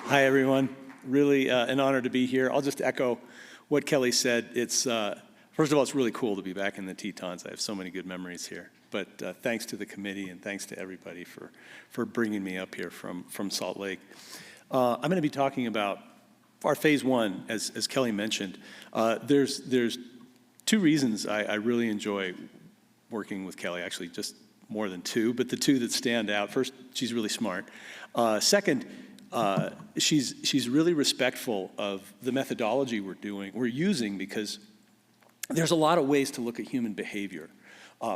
Hi, everyone. Really an honor to be here. I'll just echo what Kelly said. It's first of all, it's really cool to be back in the Tetons. I have so many good memories here. But thanks to the committee and thanks to everybody for bringing me up here from Salt Lake. I'm going to be talking about our phase one, as Kelly mentioned. There's two reasons I really enjoy working with Kelly. Actually, just more than two, but the two that stand out. First, she's really smart. Second, she's really respectful of the methodology we're using, because there's a lot of ways to look at human behavior.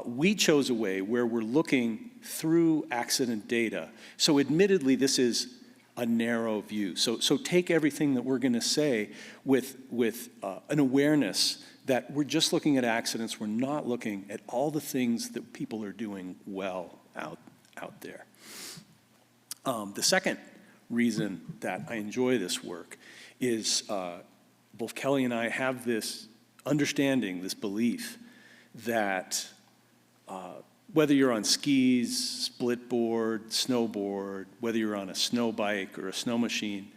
We chose a way where we're looking through accident data. So admittedly, this is a narrow view. So take everything that we're going to say with an awareness that we're just looking at accidents. We're not looking at all the things that people are doing well out there. The second reason that I enjoy this work is both Kelly and I have this understanding, this belief that whether you're on skis, split board, snowboard, whether you're on a snow bike or a snow machine,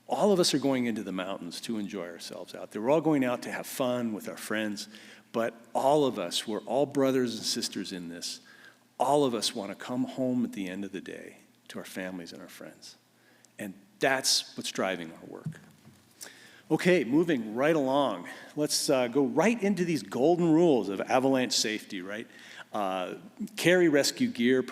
all of us are going into the mountains to enjoy ourselves out there. We're all going out to have fun with our friends, but all of us, we're all brothers and sisters in this. All of us want to come home at the end of the day to our families and our friends. And that's what's driving our work. Okay, moving right along. Let's go right into these golden rules of avalanche safety, right? Carry rescue gear,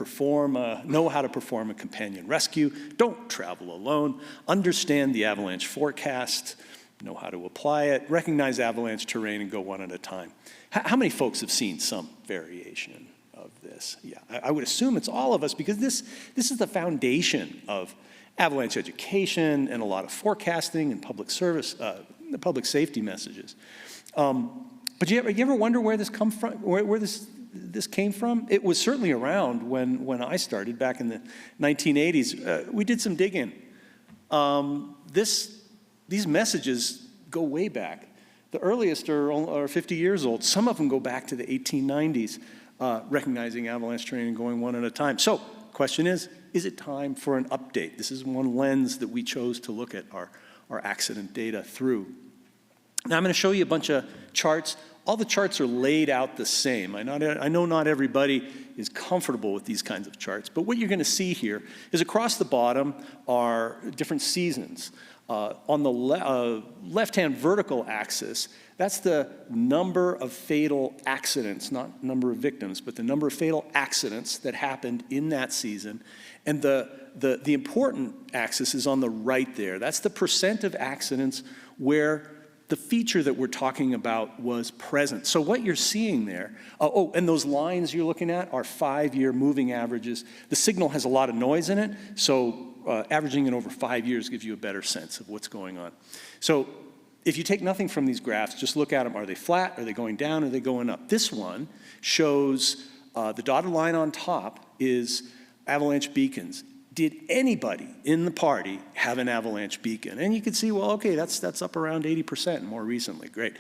know how to perform a companion rescue, don't travel alone, understand the avalanche forecast, know how to apply it, recognize avalanche terrain, and go one at a time. How many folks have seen some variation of this? Yeah, I would assume it's all of us, because this is the foundation of avalanche education and a lot of forecasting and public service, the public safety messages. But you ever wonder where this come from? Where this came from? It was certainly around when I started back in the 1980s. We did some digging. These messages go way back. The earliest are 50 years old. Some of them go back to the 1890s, recognizing avalanche terrain and going one at a time. So, question is it time for an update? This is one lens that we chose to look at our accident data through. Now I'm going to show you a bunch of charts. All the charts are laid out the same. I know not everybody is comfortable with these kinds of charts, but what you're going to see here is across the bottom are different seasons. On the left-hand vertical axis, that's the number of fatal accidents, not number of victims, but the number of fatal accidents that happened in that season. And the important axis is on the right there. That's the percent of accidents where the feature that we're talking about was present. So what you're seeing there, and those lines you're looking at are 5-year moving averages. The signal has a lot of noise in it, so averaging it over 5 years gives you a better sense of what's going on. So if you take nothing from these graphs, just look at them. Are they flat? Are they going down? Are they going up? This one shows the dotted line on top is avalanche beacons. Did anybody in the party have an avalanche beacon? And you can see, well, okay, that's up around 80% more recently. Great.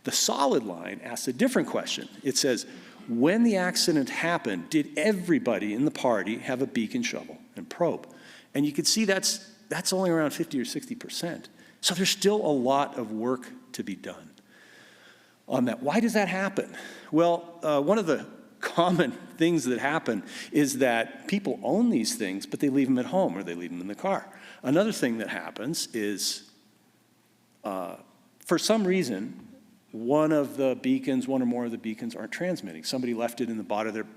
The solid line asks a different question. It says, when the accident happened, did everybody in the party have a beacon, shovel, and probe? And you can see that's only around 50 or 60%. So there's still a lot of work to be done on that. Why does that happen? Well, one of the common things that happen is that people own these things, but they leave them at home or they leave them in the car. Another thing that happens is, for some reason, one or more of the beacons aren't transmitting. Somebody left it in the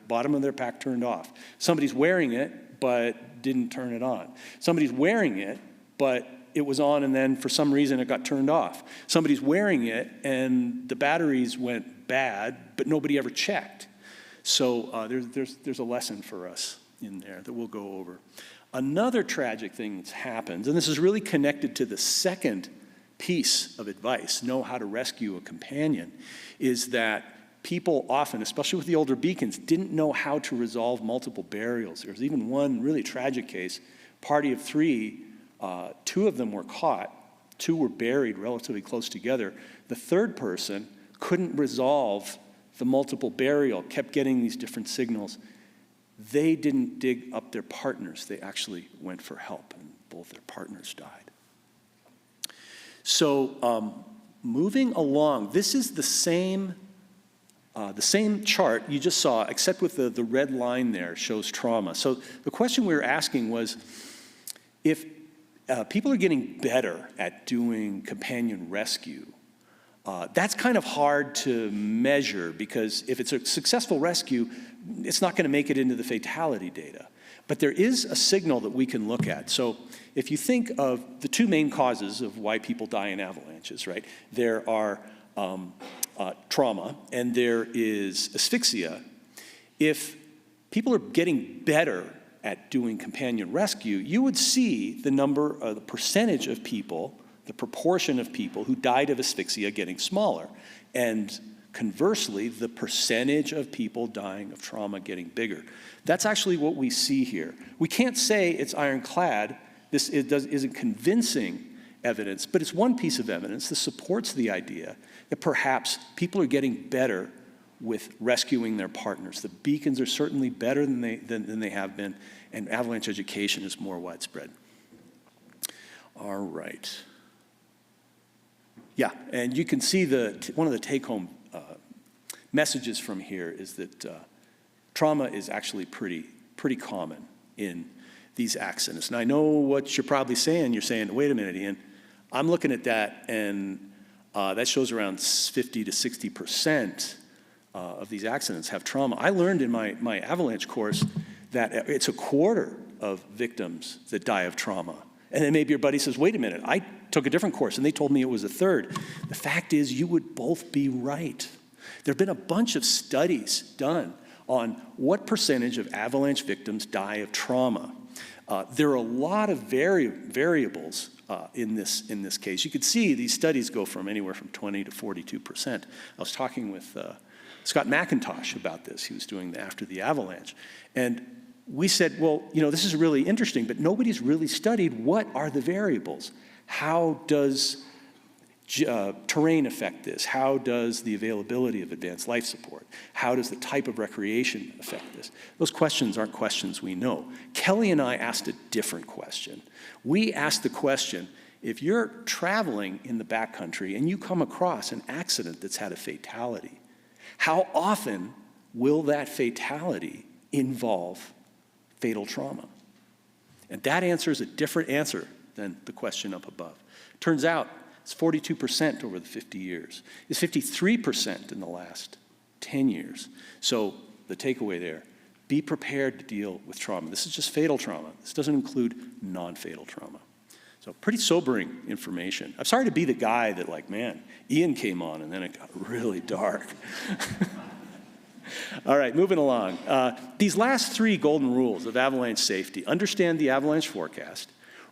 bottom of their pack turned off. Somebody's wearing it, but didn't turn it on. Somebody's wearing it, but it was on and then for some reason it got turned off. Somebody's wearing it and the batteries went bad, but nobody ever checked. So there's a lesson for us in there that we'll go over. Another tragic thing that's happened, and this is really connected to the second piece of advice, know how to rescue a companion, is that people often, especially with the older beacons, didn't know how to resolve multiple burials. There was even one really tragic case, party of 3, 2 of them were caught, 2 were buried relatively close together. The third person couldn't resolve the multiple burial, kept getting these different signals. They didn't dig up their partners. They actually went for help, and both their partners died. So moving along, this is the same chart you just saw, except with the red line there shows trauma. So the question we were asking was, if people are getting better at doing companion rescue, that's kind of hard to measure, because if it's a successful rescue, it's not going to make it into the fatality data. But there is a signal that we can look at. So if you think of the two main causes of why people die in avalanches, right? There are trauma and there is asphyxia. If people are getting better at doing companion rescue, you would see the percentage of people, the proportion of people who died of asphyxia getting smaller. And conversely, the percentage of people dying of trauma getting bigger. That's actually what we see here. We can't say it's ironclad. This isn't convincing evidence, but it's one piece of evidence that supports the idea that perhaps people are getting better with rescuing their partners. The beacons are certainly better than they have been, and avalanche education is more widespread. All right. Yeah, and you can see one of the take-home messages from here is that trauma is actually pretty common in these accidents. And I know what you're probably saying. You're saying, wait a minute, Ian, I'm looking at that, and that shows around 50 to 60% of these accidents have trauma. I learned in my avalanche course that it's a quarter of victims that die of trauma. And then maybe your buddy says, wait a minute, I took a different course and they told me it was a third. The fact is, you would both be right. There have been a bunch of studies done on what percentage of avalanche victims die of trauma. There are a lot of variables in this case. You could see these studies go from anywhere from 20 to 42%. I was talking with Scott McIntosh about this. He was doing after the avalanche. And we said, well, this is really interesting, but nobody's really studied what are the variables. How does terrain affect this? How does the availability of advanced life support? How does the type of recreation affect this? Those questions aren't questions we know. Kelly and I asked a different question. We asked the question, if you're traveling in the backcountry and you come across an accident that's had a fatality, how often will that fatality involve fatal trauma? And that answer is a different answer than the question up above. Turns out it's 42% over the 50 years. It's 53% in the last 10 years. So the takeaway there, be prepared to deal with trauma. This is just fatal trauma. This doesn't include non-fatal trauma. So pretty sobering information. I'm sorry to be the guy that, like, man, Ian came on and then it got really dark. All right, moving along. These last three golden rules of avalanche safety: understand the avalanche forecast,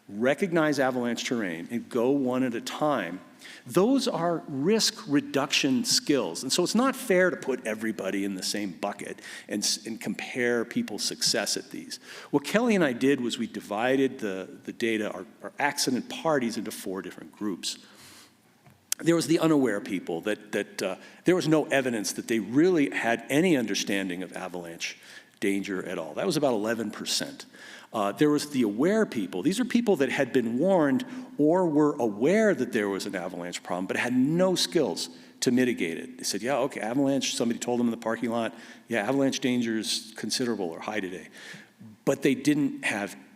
recognize avalanche terrain, and go one at a time. Those are risk reduction skills. And so it's not fair to put everybody in the same bucket and compare people's success at these. What Kelly and I did was we divided the data, our accident parties, into 4 different groups. There was the unaware people that there was no evidence that they really had any understanding of avalanche danger at all. That was about 11%. There was the aware people. These are people that had been warned or were aware that there was an avalanche problem, but had no skills to mitigate it. They said, yeah, okay, avalanche, somebody told them in the parking lot, yeah, avalanche danger is considerable or high today. But they didn't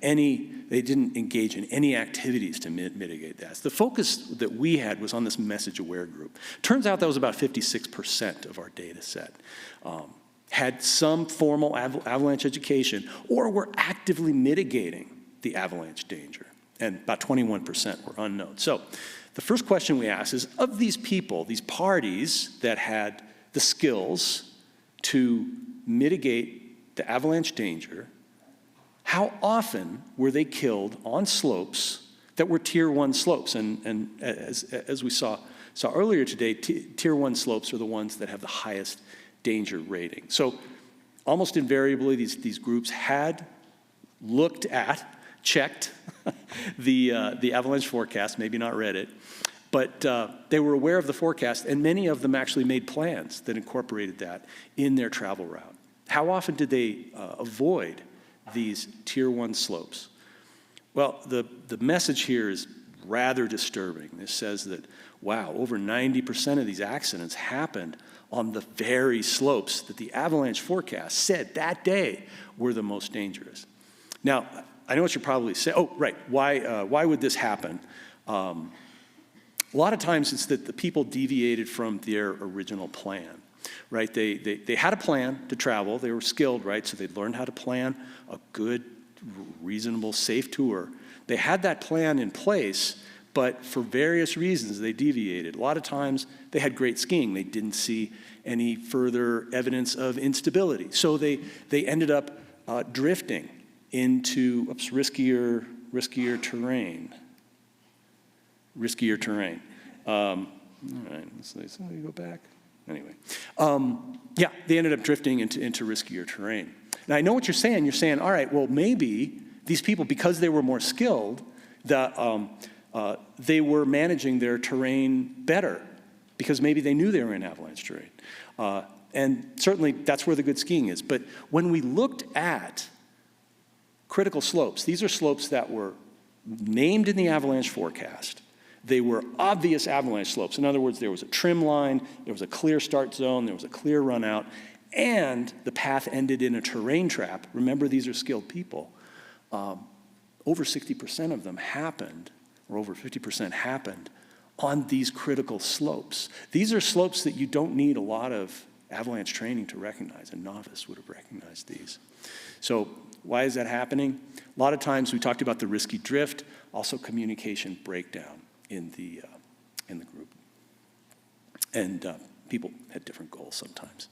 engage in any activities to mitigate that. So the focus that we had was on this message aware group. Turns out that was about 56% of our data set. Had some formal avalanche education or were actively mitigating the avalanche danger. And about 21% were unknown. So the first question we asked is, of these people, these parties that had the skills to mitigate the avalanche danger, how often were they killed on slopes that were Tier 1 slopes? And as we saw earlier today, Tier 1 slopes are the ones that have the highest danger rating. So almost invariably, these groups had checked the avalanche forecast, maybe not read it, but they were aware of the forecast, and many of them actually made plans that incorporated that in their travel route. How often did they avoid these Tier 1 slopes? Well, the message here is rather disturbing. This says that, wow, over 90% of these accidents happened on the very slopes that the avalanche forecast said that day were the most dangerous. Now, I know what you're probably saying. Oh, right, why would this happen? A lot of times it's that the people deviated from their original plan, right? They had a plan to travel. They were skilled, right? So they learned how to plan a good, reasonable, safe tour. They had that plan in place, but for various reasons, they deviated. A lot of times, they had great skiing. They didn't see any further evidence of instability. So they ended up drifting into riskier terrain. All right, let's go back. Anyway, yeah, they ended up drifting into riskier terrain. Now, I know what you're saying. You're saying, all right, well, maybe these people, because they were more skilled, they were managing their terrain better because maybe they knew they were in avalanche terrain. And certainly, that's where the good skiing is. But when we looked at critical slopes, these are slopes that were named in the avalanche forecast. They were obvious avalanche slopes. In other words, there was a trim line, there was a clear start zone, there was a clear run out, and the path ended in a terrain trap. Remember, these are skilled people. Over 60% of them happened, or over 50% happened, on these critical slopes. These are slopes that you don't need a lot of avalanche training to recognize. A novice would have recognized these. So why is that happening? A lot of times we talked about the risky drift, also communication breakdown in the group. And people had different goals sometimes.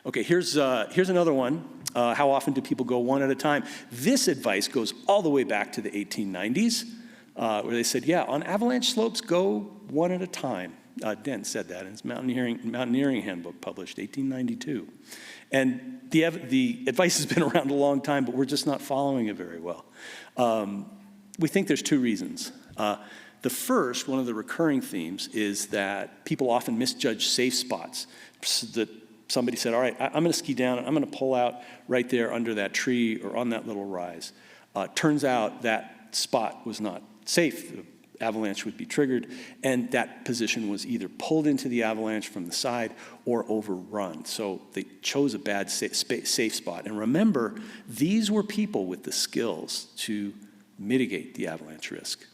Okay, here's another one. How often do people go one at a time? This advice goes all the way back to the 1890s, where they said, yeah, on avalanche slopes, go one at a time. Dent said that in his Mountaineering Handbook, published 1892. And the advice has been around a long time, but we're just not following it very well. We think there's two reasons. The first, one of the recurring themes, is that people often misjudge safe spots. That somebody said, all right, I'm going to ski down, and I'm going to pull out right there under that tree or on that little rise. Turns out that spot was not safe. The avalanche would be triggered, and that position was either pulled into the avalanche from the side or overrun. So they chose a bad safe spot. And remember, these were people with the skills to mitigate the avalanche risk.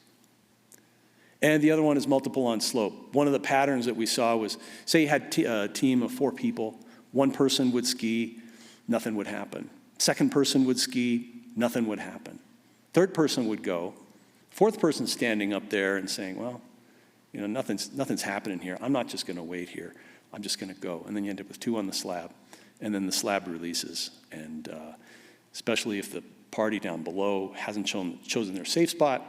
And the other one is multiple on slope. One of the patterns that we saw was, say you had a team of 4 people, one person would ski, nothing would happen. Second person would ski, nothing would happen. Third person would go. Fourth person standing up there and saying, well, you know, nothing's happening here. I'm not just going to wait here. I'm just going to go. And then you end up with 2 on the slab, and then the slab releases. And especially if the party down below hasn't chosen their safe spot,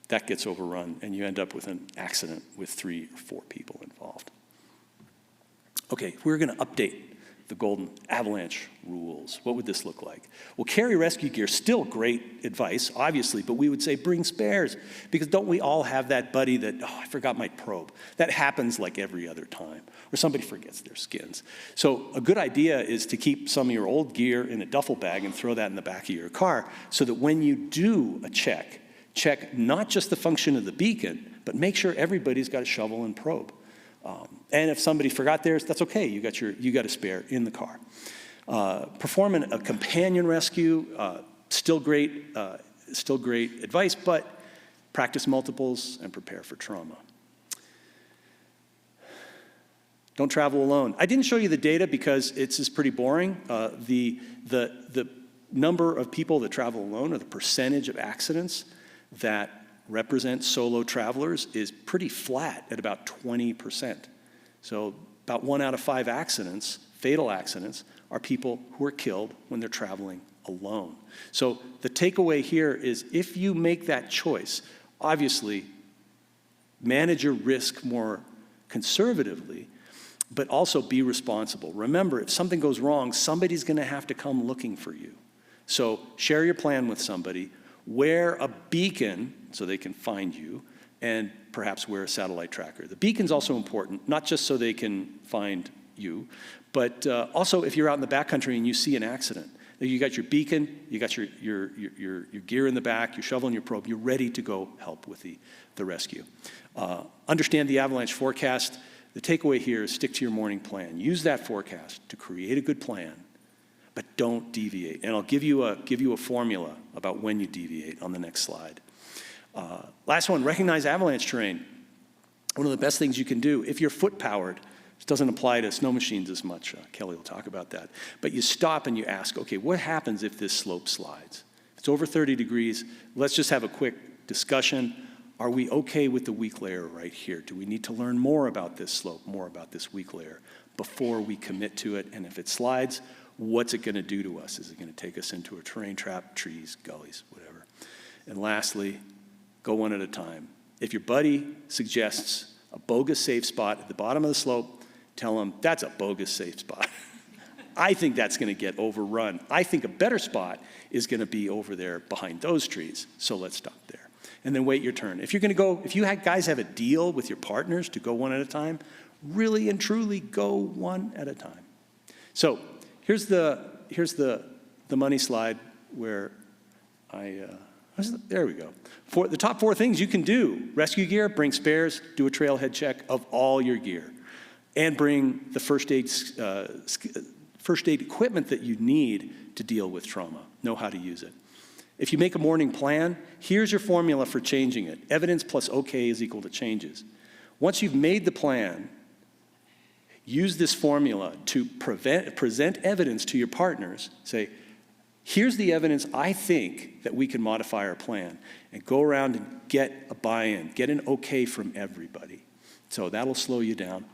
that gets overrun, and you end up with an accident with 3 or 4 people involved. Okay, if we're going to update the golden avalanche rules, what would this look like? Well, carry rescue gear, still great advice, obviously, but we would say bring spares, because don't we all have that buddy that, oh, I forgot my probe. That happens like every other time, or somebody forgets their skins. So a good idea is to keep some of your old gear in a duffel bag and throw that in the back of your car, so that when you do a check not just the function of the beacon, but make sure everybody's got a shovel and probe. And if somebody forgot theirs, that's okay. You got a spare in the car. Performing a companion rescue, still great advice, but practice multiples and prepare for trauma. Don't travel alone. I didn't show you the data because it's pretty boring. The number of people that travel alone, or the percentage of accidents that represent solo travelers, is pretty flat at about 20%. So about 1 out of 5 accidents, fatal accidents, are people who are killed when they're traveling alone. So the takeaway here is, if you make that choice, obviously manage your risk more conservatively, but also be responsible. Remember, if something goes wrong, somebody's going to have to come looking for you. So share your plan with somebody. Wear a beacon so they can find you, and perhaps wear a satellite tracker. The beacon's also important, not just so they can find you, but also if you're out in the backcountry and you see an accident, You got your beacon, you got your gear in the back, your shovel and your probe, you're ready to go help with the rescue. Understand the avalanche forecast. The takeaway here is stick to your morning plan. Use that forecast to create a good plan, but don't deviate. And I'll give you a formula about when you deviate on the next slide. Last one, recognize avalanche terrain. One of the best things you can do, if you're foot powered, this doesn't apply to snow machines as much. Kelly will talk about that. But you stop and you ask, okay, what happens if this slope slides? If it's over 30 degrees, let's just have a quick discussion. Are we okay with the weak layer right here? Do we need to learn more about this slope, more about this weak layer before we commit to it? And if it slides, what's it gonna do to us? Is it gonna take us into a terrain trap, trees, gullies, whatever? And lastly, go one at a time. If your buddy suggests a bogus safe spot at the bottom of the slope, tell him that's a bogus safe spot. I think that's gonna get overrun. I think a better spot is gonna be over there behind those trees, so let's stop there. And then wait your turn. If you're gonna go, if you guys have a deal with your partners to go one at a time, really and truly go one at a time. So here's the money slide where there we go. For the top 4 things you can do: rescue gear, bring spares, do a trailhead check of all your gear, and bring the first aid equipment that you need to deal with trauma. Know how to use it. If you make a morning plan, here's your formula for changing it. Evidence plus okay is equal to changes. Once you've made the plan, use this formula to present evidence to your partners. Say, here's the evidence I think that we can modify our plan, and go around and get a buy-in, get an okay from everybody. So that'll slow you down.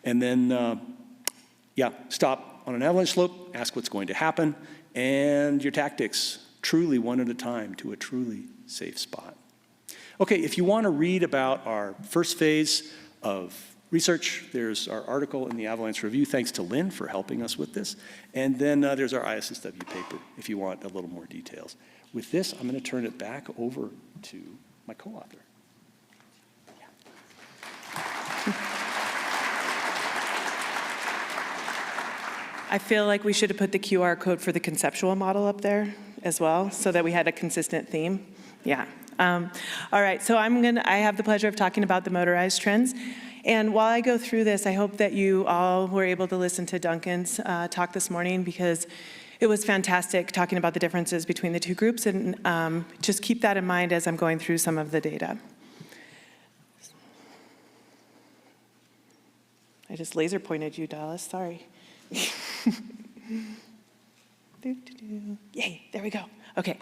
And then, stop on an avalanche slope, ask what's going to happen, and your tactics, truly one at a time to a truly safe spot. Okay, if you want to read about our first phase of research, there's our article in the Avalanche Review. Thanks to Lynn for helping us with this. And then there's our ISSW paper if you want a little more details. With this, I'm going to turn it back over to my co-author. I feel like we should have put the QR code for the conceptual model up there as well, so that we had a consistent theme. Yeah. All right, so I have the pleasure of talking about the motorized trends. And while I go through this, I hope that you all were able to listen to Duncan's talk this morning, because it was fantastic talking about the differences between the two groups, and just keep that in mind as I'm going through some of the data. I just laser pointed you, Dallas, sorry. Yay, there we go. Okay,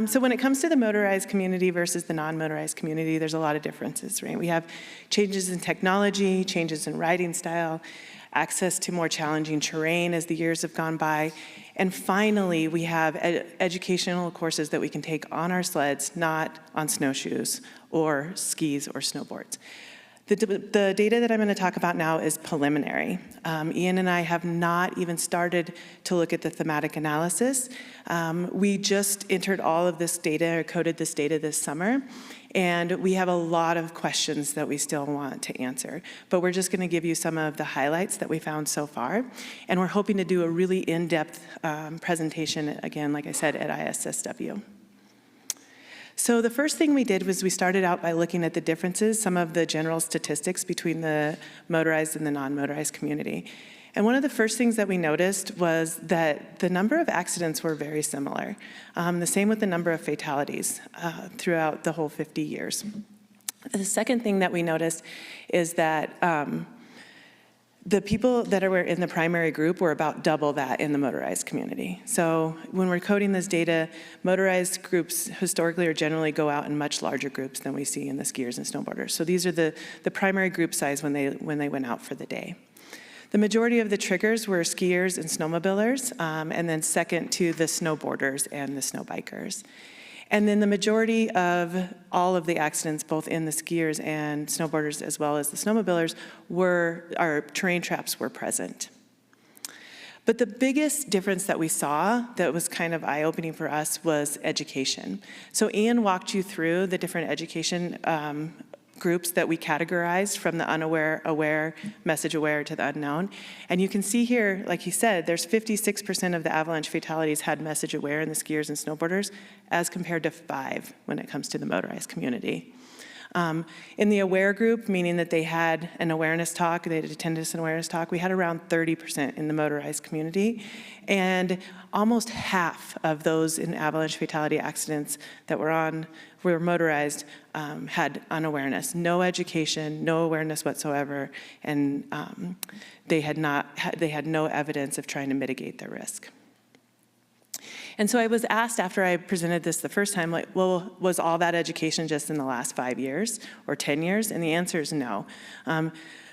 so when it comes to the motorized community versus the non-motorized community, there's a lot of differences, right? We have changes in technology, changes in riding style, access to more challenging terrain as the years have gone by, and finally, we have educational courses that we can take on our sleds, not on snowshoes or skis or snowboards. The data that I'm going to talk about now is preliminary. Ian and I have not even started to look at the thematic analysis. We just entered all of this data, or coded this data this summer, and we have a lot of questions that we still want to answer. But we're just going to give you some of the highlights that we found so far, and we're hoping to do a really in-depth presentation, again, like I said, at ISSW. So the first thing we did was we started out by looking at the differences, some of the general statistics between the motorized and the non-motorized community. And one of the first things that we noticed was that the number of accidents were very similar. The same with the number of fatalities throughout the whole 50 years. The second thing that we noticed is that the people that were in the primary group were about double that in the motorized community. So when we're coding this data, motorized groups historically or generally go out in much larger groups than we see in the skiers and snowboarders. So these are the primary group size when they went out for the day. The majority of the triggers were skiers and snowmobilers, and then second to the snowboarders and the snowbikers. And then the majority of all of the accidents, both in the skiers and snowboarders as well as the snowmobilers, our terrain traps were present. But the biggest difference that we saw that was kind of eye-opening for us was education. So Ian walked you through the different education groups that we categorized from the unaware, aware, message aware to the unknown. And you can see here, like he said, there's 56% of the avalanche fatalities had message aware in the skiers and snowboarders, as compared to 5 when it comes to the motorized community. In the aware group, meaning that they had an awareness talk, they had attended an awareness talk, we had around 30% in the motorized community. And almost half of those in avalanche fatality accidents that were motorized had unawareness, no education, no awareness whatsoever, and they had no evidence of trying to mitigate their risk. And so I was asked after I presented this the first time, like, well, was all that education just in the last 5 years or 10 years? And the answer is no.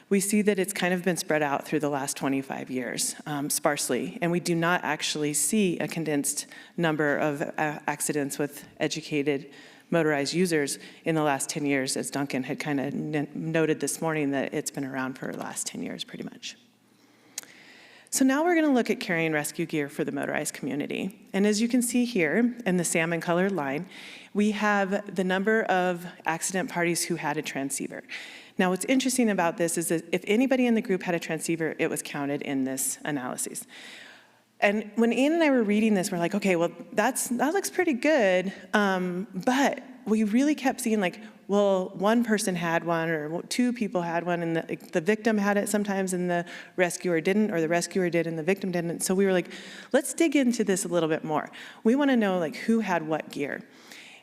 We see that it's kind of been spread out through the last 25 years, sparsely, and we do not actually see a condensed number of accidents with educated motorized users in the last 10 years, as Duncan had kind of noted this morning, that it's been around for the last 10 years pretty much. So now we're going to look at carrying rescue gear for the motorized community. And as you can see here in the salmon colored line, we have the number of accident parties who had a transceiver. Now what's interesting about this is that if anybody in the group had a transceiver, it was counted in this analysis. And when Ian and I were reading this, we're like, okay, well, that looks pretty good, but we really kept seeing like, well, one person had one or 2 people had one, and the victim had it sometimes and the rescuer didn't, or the rescuer did and the victim didn't. So we were like, let's dig into this a little bit more. We want to know like who had what gear.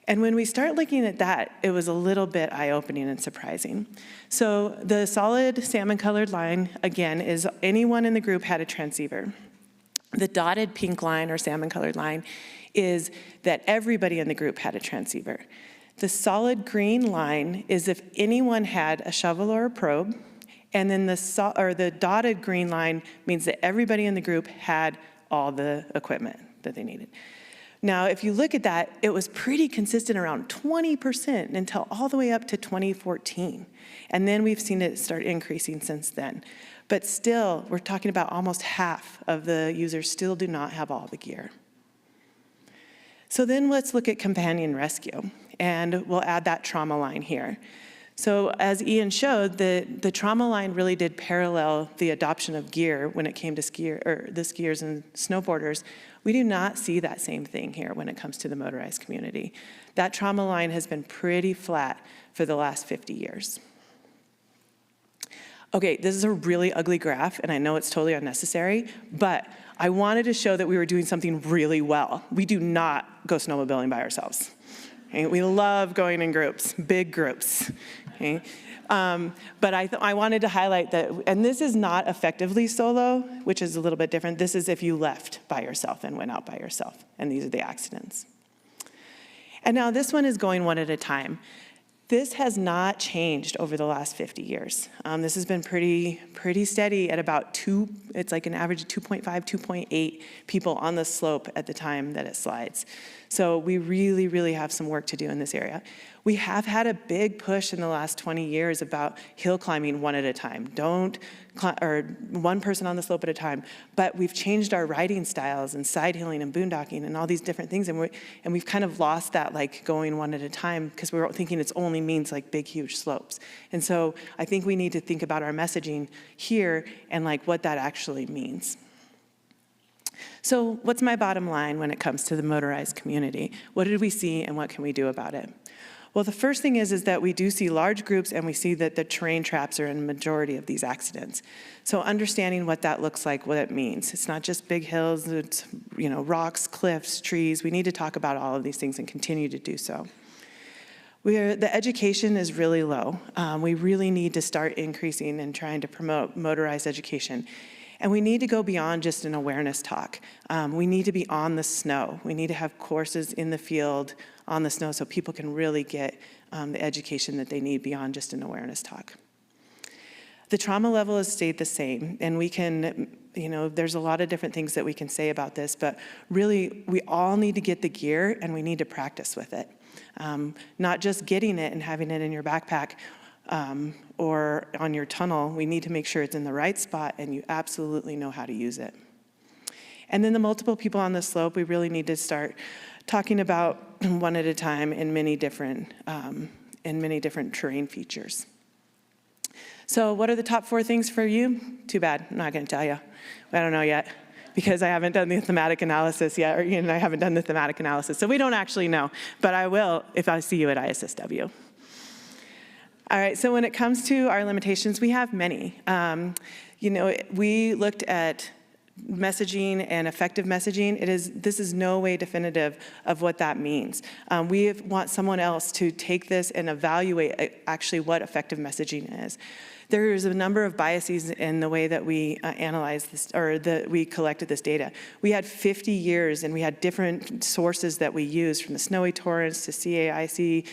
And when we start looking at that, it was a little bit eye-opening and surprising. So the solid salmon-colored line, again, is anyone in the group had a transceiver. The dotted pink line or salmon-colored line is that everybody in the group had a transceiver. The solid green line is if anyone had a shovel or a probe, and then the dotted green line means that everybody in the group had all the equipment that they needed. Now, if you look at that, it was pretty consistent around 20% until all the way up to 2014. And then we've seen it start increasing since then. But still, we're talking about almost half of the users still do not have all the gear. So then let's look at companion rescue, and we'll add that trauma line here. So as Ian showed, the trauma line really did parallel the adoption of gear when it came to the skiers and snowboarders. We do not see that same thing here when it comes to the motorized community. That trauma line has been pretty flat for the last 50 years. Okay, this is a really ugly graph, and I know it's totally unnecessary, but I wanted to show that we were doing something really well. We do not go snowmobiling by ourselves. Okay? We love going in groups, big groups. Okay? But I wanted to highlight that, and this is not effectively solo, which is a little bit different. This is if you left by yourself and went out by yourself, and these are the accidents. And now this one is going one at a time. This has not changed over the last 50 years. This has been pretty steady at about 2, it's like an average of 2.5, 2.8 people on the slope at the time that it slides. So we really, really have some work to do in this area. We have had a big push in the last 20 years about hill climbing one at a time. Or one person on the slope at a time. But we've changed our riding styles and side hilling and boondocking and all these different things. And we've kind of lost that like going one at a time because we're thinking it only means like big, huge slopes. And so I think we need to think about our messaging here and like what that actually means. So what's my bottom line when it comes to the motorized community? What did we see and what can we do about it? Well, the first thing is that we do see large groups and we see that the terrain traps are in the majority of these accidents. So understanding what that looks like, what it means. It's not just big hills, it's rocks, cliffs, trees. We need to talk about all of these things and continue to do so. The education is really low. We really need to start increasing and trying to promote motorized education. And we need to go beyond just an awareness talk. We need to be on the snow. We need to have courses in the field on the snow so people can really get the education that they need beyond just an awareness talk. The trauma level has stayed the same, and we can, there's a lot of different things that we can say about this, but really we all need to get the gear and we need to practice with it. Not just getting it and having it in your backpack or on your tunnel. We need to make sure it's in the right spot and you absolutely know how to use it. And then the multiple people on the slope, we really need to start talking about one at a time in many different and many different terrain features. So what are the top 4 things for you? Too bad, I'm not gonna tell you. I don't know yet, because I haven't done the thematic analysis yet, or Ian and I haven't done the thematic analysis, so we don't actually know, but I will if I see you at ISSW. All right, so when it comes to our limitations, we have many. We looked at messaging and effective messaging. This is no way definitive of what that means. We want someone else to take this and evaluate actually what effective messaging is. There is a number of biases in the way that we analyzed this, or that we collected this data. We had 50 years, and we had different sources that we used, from the snowy torrents to CAIC.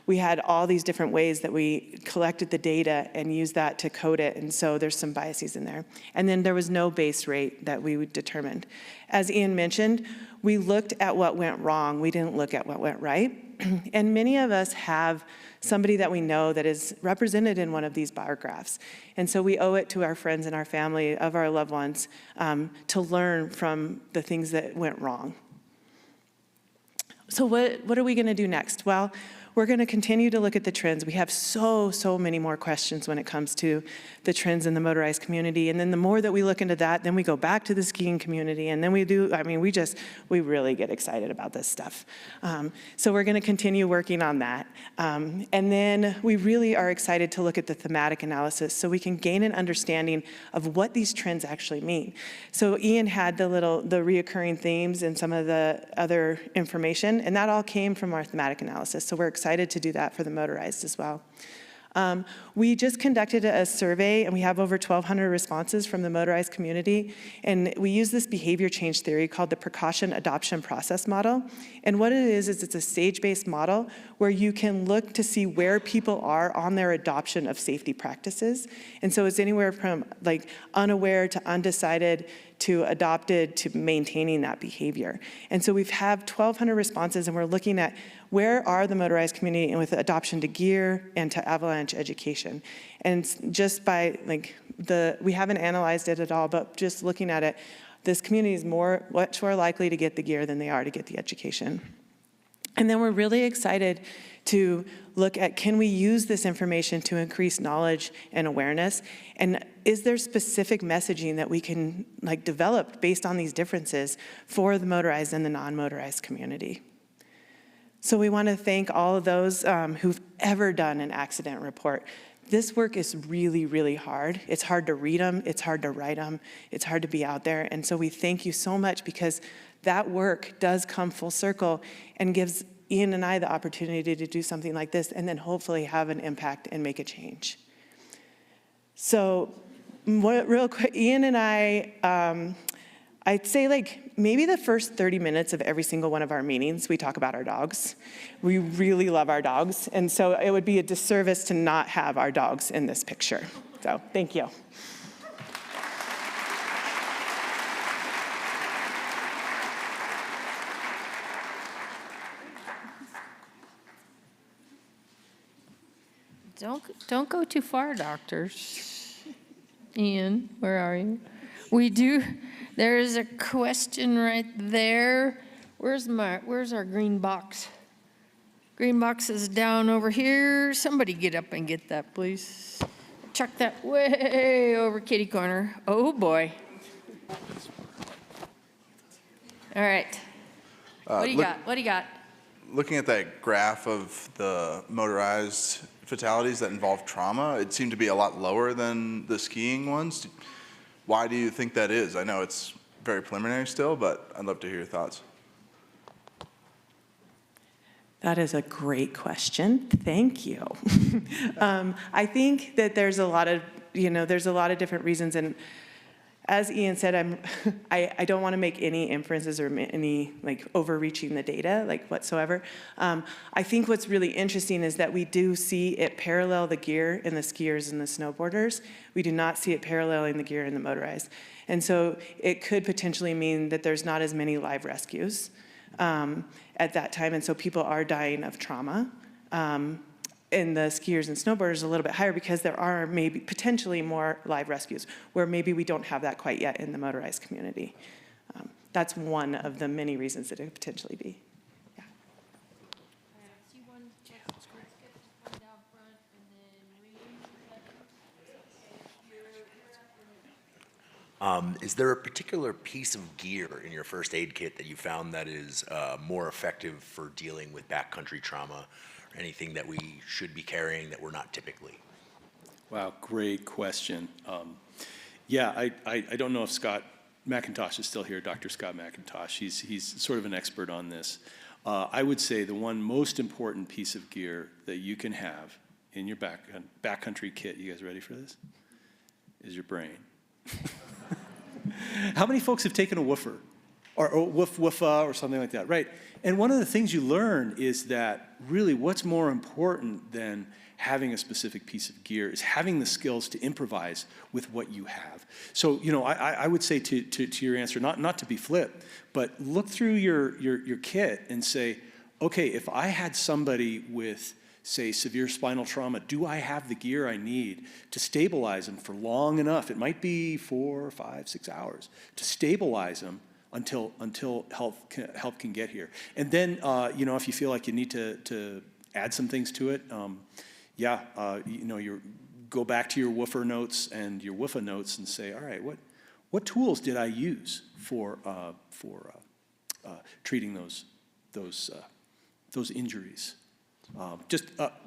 We had all these different ways that we collected the data and used that to code it, and so there's some biases in there. And then there was no base rate that we determined. As Ian mentioned, we looked at what went wrong. We didn't look at what went right. And many of us have somebody that we know that is represented in one of these bar graphs. And so we owe it to our friends and our family of our loved ones to learn from the things that went wrong. So what are we gonna do next? Well, we're gonna continue to look at the trends. We have so many more questions when it comes to the trends in the motorized community. And then the more that we look into that, then we go back to the skiing community, and then we really get excited about this stuff. So we're gonna continue working on that. And then we really are excited to look at the thematic analysis so we can gain an understanding of what these trends actually mean. So Ian had the reoccurring themes and some of the other information, and that all came from our thematic analysis. So we're excited to do that for the motorized as well. We just conducted a survey, and we have over 1,200 responses from the motorized community. And we use this behavior change theory called the precaution adoption process model. And what it is it's a stage-based model where you can look to see where people are on their adoption of safety practices. And so it's anywhere from like unaware to undecided to adopted to maintaining that behavior. And so we've had 1,200 responses, and we're looking at where are the motorized community and with adoption to gear and to Avalanche education. And just by we haven't analyzed it at all, but just looking at it, this community is much more likely to get the gear than they are to get the education. And then we're really excited to look at, can we use this information to increase knowledge and awareness? And is there specific messaging that we can develop based on these differences for the motorized and the non-motorized community? So we want to thank all of those who've ever done an accident report. This work is really, really hard. It's hard to read them, it's hard to write them, it's hard to be out there. And so we thank you so much, because that work does come full circle and gives Ian and I the opportunity to do something like this and then hopefully have an impact and make a change. So real quick, Ian and I'd say maybe the first 30 minutes of every single one of our meetings, we talk about our dogs. We really love our dogs. And so it would be a disservice to not have our dogs in this picture. So thank you. Don't go too far, doctors. Ian, where are you? There is a question right there. Where's our green box? Green box is down over here. Somebody get up and get that, please. Chuck that way over kitty corner. Oh boy. All right. What do you got? What do you got? Looking at that graph of the motorized fatalities that involve trauma, it seemed to be a lot lower than the skiing ones. Why do you think that is? I know it's very preliminary still, but I'd love to hear your thoughts. That is a great question. Thank you. I think that there's a lot of different reasons, and as Ian said, I don't want to make any inferences or any overreaching the data whatsoever. I think what's really interesting is that we do see it parallel the gear in the skiers and the snowboarders. We do not see it paralleling the gear in the motorized. And so it could potentially mean that there's not as many live rescues at that time, and so people are dying of trauma. In the skiers and snowboarders a little bit higher because there are maybe potentially more live rescues, where maybe we don't have that quite yet in the motorized community. That's one of the many reasons that it could potentially be. Yeah. Is there a particular piece of gear in your first aid kit that you found that is more effective for dealing with backcountry trauma, or anything that we should be carrying that we're not typically? Wow, great question. Yeah, I don't know if Scott McIntosh is still here, Dr. Scott McIntosh. He's sort of an expert on this. I would say the one most important piece of gear that you can have in your backcountry kit, you guys ready for this, is your brain. How many folks have taken a woofer or woofa or something like that, right? And one of the things you learn is that really what's more important than having a specific piece of gear is having the skills to improvise with what you have. So, you know, I would say to your answer, not to be flip, but look through your kit and say, okay, if I had somebody with, say, severe spinal trauma, do I have the gear I need to stabilize them for long enough? It might be 4, 5, 6 hours to stabilize them until help can get here. And then, you know, if you feel like you need to add some things to it, you know, you go back to your woofer notes and your WIFA notes and say, all right, what tools did I use for treating those injuries? Just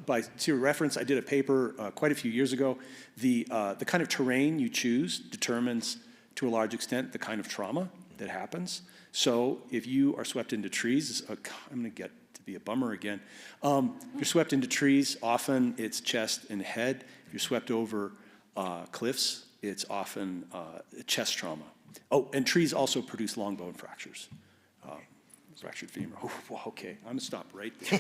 by your reference, I did a paper quite a few years ago. The kind of terrain you choose determines, to a large extent, the kind of trauma that happens. So if you are swept into trees, I'm going to get to be a bummer again. If you're swept into trees, often it's chest and head. If you're swept over cliffs, it's often chest trauma. Oh, and trees also produce long bone fractures. Fractured femur. Oh, well, okay, I'm gonna stop right there.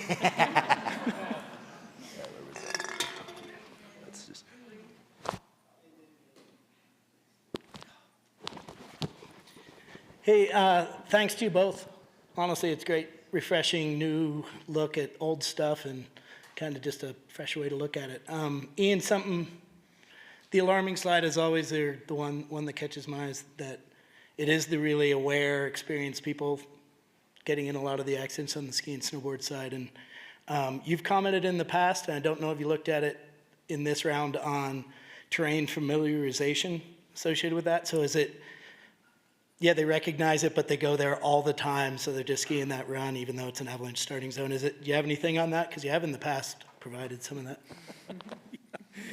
That's just. Hey, thanks to you both. Honestly, it's great, refreshing, new look at old stuff and kind of just a fresh way to look at it. Ian, the alarming slide is always the one that catches my eyes, that it is the really aware, experienced people getting in a lot of the accidents on the ski and snowboard side. And you've commented in the past, and I don't know if you looked at it in this round, on terrain familiarization associated with that. So is it, yeah, they recognize it, but they go there all the time, so they're just skiing that run, even though it's an avalanche starting zone. Do you have anything on that? Because you have in the past provided some of that.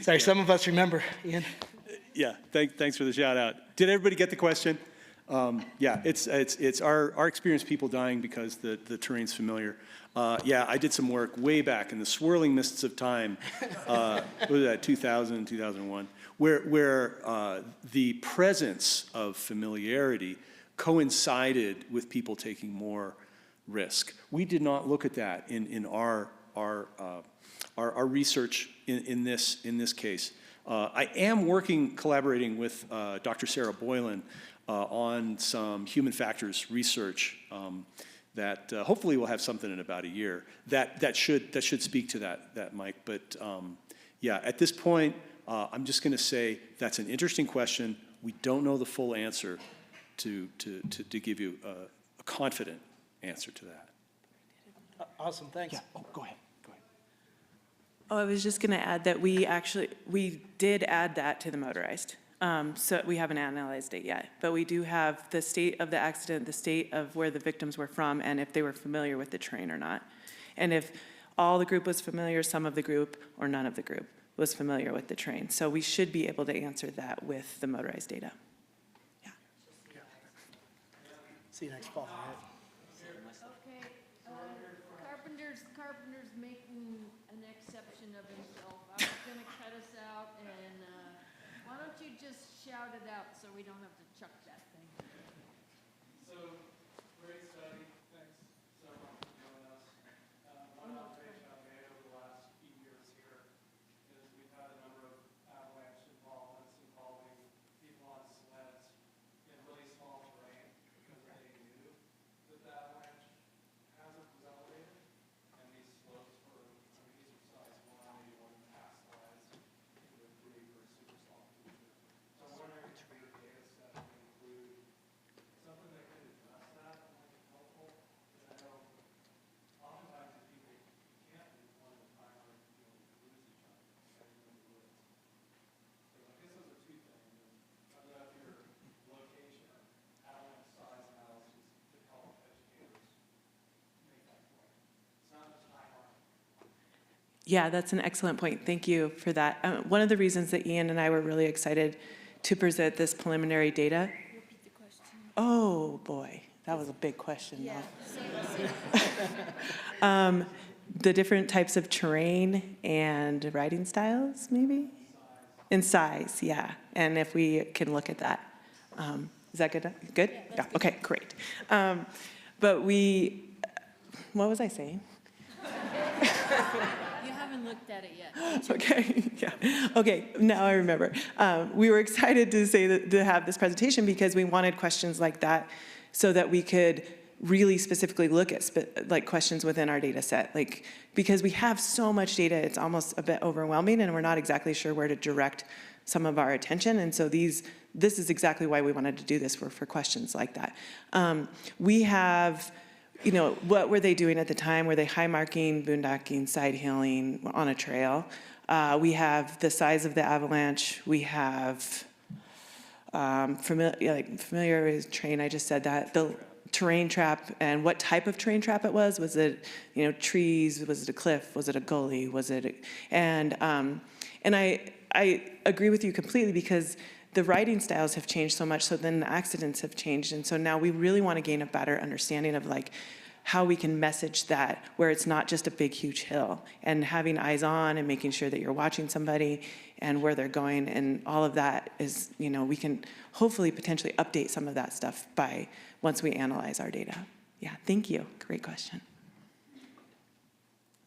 Sorry, some of us remember, Ian. Yeah, thanks for the shout out. Did everybody get the question? Yeah, it's our experienced people dying because the terrain's familiar. Yeah, I did some work way back in the swirling mists of time, what was that, 2000, 2001, where the presence of familiarity coincided with people taking more risk. We did not look at that in our research in this case. I am collaborating with Dr. Sarah Boylan on some human factors research that hopefully we'll have something in about a year that should speak to that, Mike. But yeah, at this point, I'm just going to say that's an interesting question. We don't know the full answer to give you a confident answer to that. Awesome, thanks. Yeah. Oh, go ahead. Oh, I was just going to add that we did add that to the motorized. So we haven't analyzed it yet, but we do have the state of the accident, the state of where the victims were from, and if they were familiar with the terrain or not. And if all the group was familiar, some of the group, or none of the group was familiar with the terrain. So we should be able to answer that with the motorized data. Yeah. See you next fall. Okay, Carpenter's making an exception of himself. I was gonna cut us out, and why don't you just shout it out so we don't have to chuck that thing? So, great study. Thanks so much for joining us. One observation I've made over the last few years here is we've had a number of avalanche involvements involving people on sleds in really small terrain because they knew that the avalanche hazard was elevated, and these slopes were, these are size 1, maybe 1.5 slides, either 3 or super soft feature. So I'm wondering if your data set Yeah, that's an excellent point. Thank you for that. One of the reasons that Ian and I were really excited to present this preliminary data. Oh, boy, that was a big question. Yeah. The different types of terrain and riding styles, maybe? In size, yeah. And if we can look at that. Is that good? Good? Yeah, okay, great. But what was I saying? You haven't looked at it yet. Okay, yeah. Okay, now I remember. We were excited to have this presentation because we wanted questions like that so that we could really specifically look at questions within our data set. Because we have so much data, it's almost a bit overwhelming and we're not exactly sure where to direct some of our attention. And so this is exactly why we wanted to do this for questions like that. We have, what were they doing at the time? Were they high marking, boondocking, side hilling on a trail? We have the size of the avalanche. We have familiar with terrain. I just said that. The terrain trap and what type of terrain trap it was. Was it, trees? Was it a cliff? Was it a gully? Was it? And I agree with you completely because the riding styles have changed so much, so then the accidents have changed. And so now we really want to gain a better understanding of how we can message that where it's not just a big, huge hill, and having eyes on and making sure that you're watching somebody and where they're going. And all of that is, we can hopefully potentially update some of that stuff once we analyze our data. Yeah, thank you. Great question.